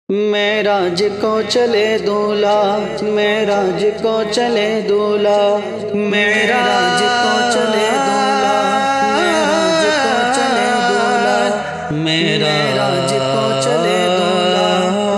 معراج کو چلے دولہا، معراج کو چلے دولہا، معراج کو چلے دولہا، معراج کو چلے دولہا، معراج کو چلے دولہا،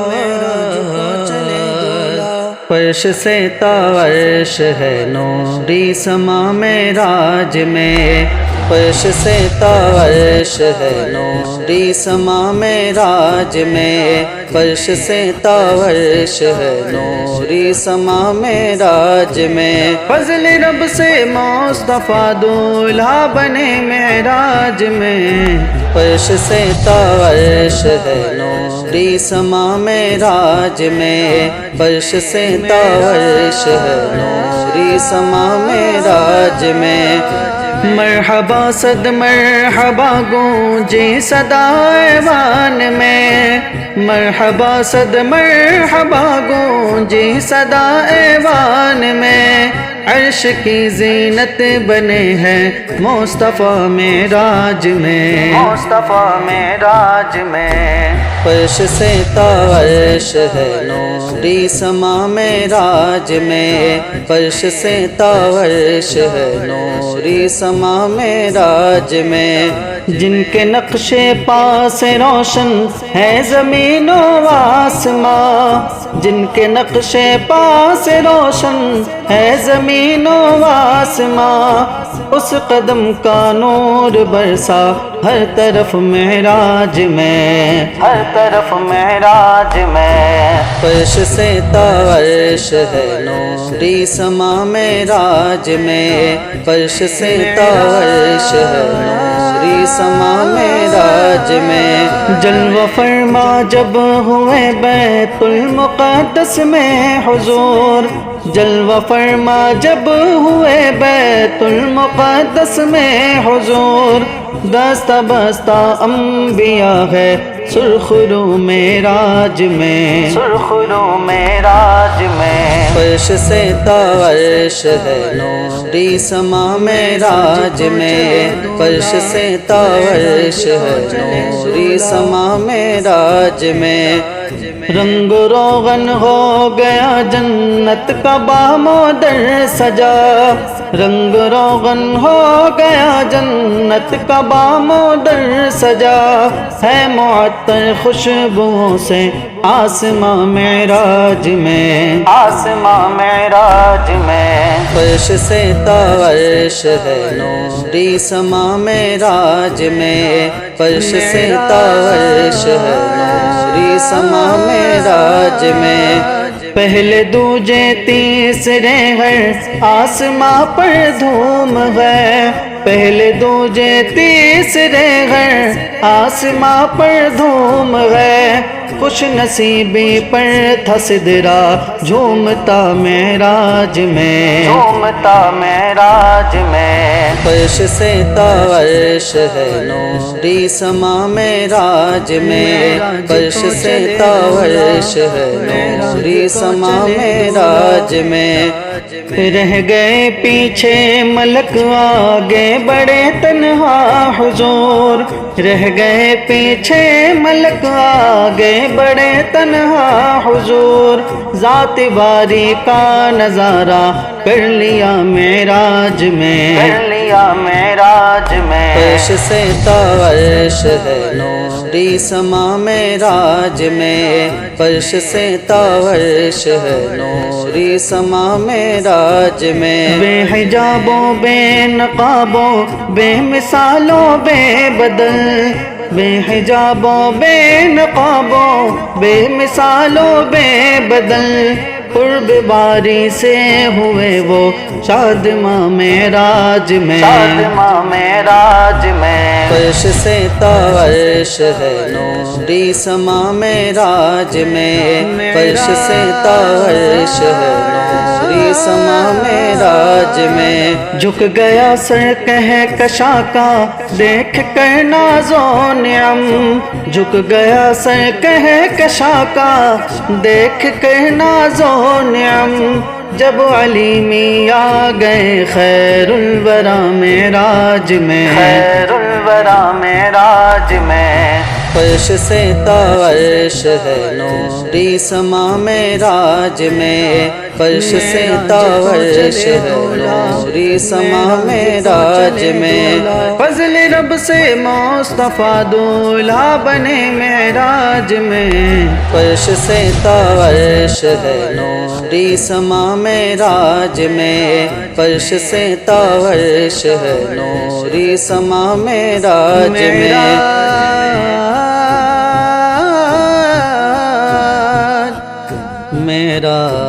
معراج کو چلے دولہا۔ فرش سے تا عرش ہے نوری سما معراج میں، فرش سے تا عرش ہے نوری سما معراج میں، فرش سے تا عرش ہے نوری سما معراج میں۔ فضل رب سے مصطفیٰ دولہا بنے معراج میں، فرش سے تا عرش ہے نوری سما معراج میں، فرش سے تا عرش ہے نوری سما معراج میں۔ مرحبا صد مرحبا گونجی صدا ایوان میں، مرحبا صد مرحبا گونجی صدا ایوان میں، عرش کی زینت بنے ہیں مصطفیٰ معراج میں، مصطفیٰ معراج میں۔ فرش سے تا عرش ہے نوری سما معراج میں، فرش سے تا عرش ہے نوری سما معراج میں۔ جن کے نقش پا سے روشن ہے زمین و آسماں، جن کے نقش پا سے روشن ہے زمین و آسماں، اس قدم کا نور برسا ہر طرف معراج میں، ہر طرف معراج میں۔ فرش سے تا عرش ہے نوری سما معراج میں، فرش سے تا عرش ہے نوری سما معراج میں۔ جلوہ فرما جب ہوئے بیت المقدس میں حضور، جلوہ فرما جب ہوئے بیت المقدس میں حضور، دستہ بستہ انبیاء ہے سرخ رو معراج میں، سرخ رو معراج میں۔ فرش سے تا عرش ہے نوری سما معراج میں، فرش سے تا عرش ہے نوری سما معراج میں۔ رنگ روغن ہو گیا جنت کا بام و در سجا، رنگ روغن ہو گیا جنت کا بام و در سجا، ہے معطر خوشبوؤں سے آسماں معراج میں، آسماں معراج میں۔ فرش سے تا عرش ہے نوری سما معراج میں، فرش سے تا عرش ہے نوری سما معراج میں۔ پہلے دوجے تیسرے ہر آسماں پر دھوم ہے، پہلے دوجے تیسرے ہر آسماں پر دھوم ہے، خوش نصیبی پر تھا سدرا جھومتا معراج میں، جھومتا معراج میں۔ فرش سے تا عرش ہے نوری سما معراج میں، فرش سے تا عرش ہے نوری سما معراج میں۔ رہ گئے پیچھے ملک آگے بڑے تنہا حضور، رہ گئے پیچھے ملک آگے بڑے تنہا حضور، ذات باری کا نظارہ کر لیا معراج میں، کر لیا معراج میں۔ فرش سے تا عرش ہے نوری سما معراج میں، فرش سے تا عرش ہے نوری سما معراج میں۔ بے حجابوں بے نقابوں بے مثالوں بے بدل، بے حجابوں بے نقابوں بے مثالوں بے بدل، قرب باری سے ہوئے وہ شادماں معراج میں، شادماں معراج میں۔ فرش سے تا عرش ہے نوری سما معراج میں، فرش سے تا عرش ہے نوری سما معراج میں۔ جھک گیا سر کہکشاں کا دیکھ کر ناز و نعم، جھک گیا سر کہکشاں کا دیکھ کر ناز و نعم، جب علی میاں گئے خیر الورا معراج میں، خیر الورا معراج میں۔ فرش سے تاعرش ہے نوری سما معراج میں، فرش سے تاعرش ہے نوری سما معراج میں، فضل رب سے مصطفیٰ دولہا بنے معراج میں، فرش سے تاعرش ہے نوری سما معراج میں، فرش سے تاعرش ہے نوری سما معراج میں، معراج